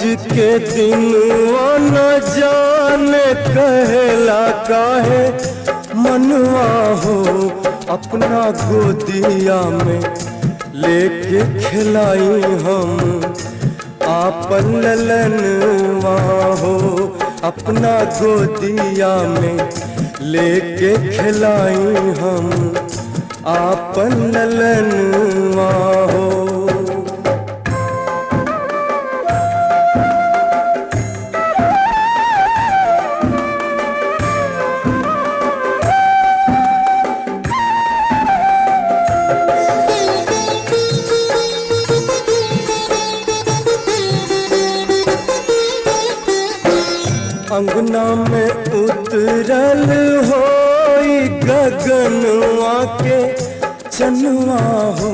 के दिन न जाने कहेला काहे मनवा हो, अपना गोदिया में लेके खिलाई हम आपन ललनवा हो, अपना गोदिया में लेके खिलाई हम आपन ललनवा हो। अंगना में उतरल होई गगनवा के चनवा हो,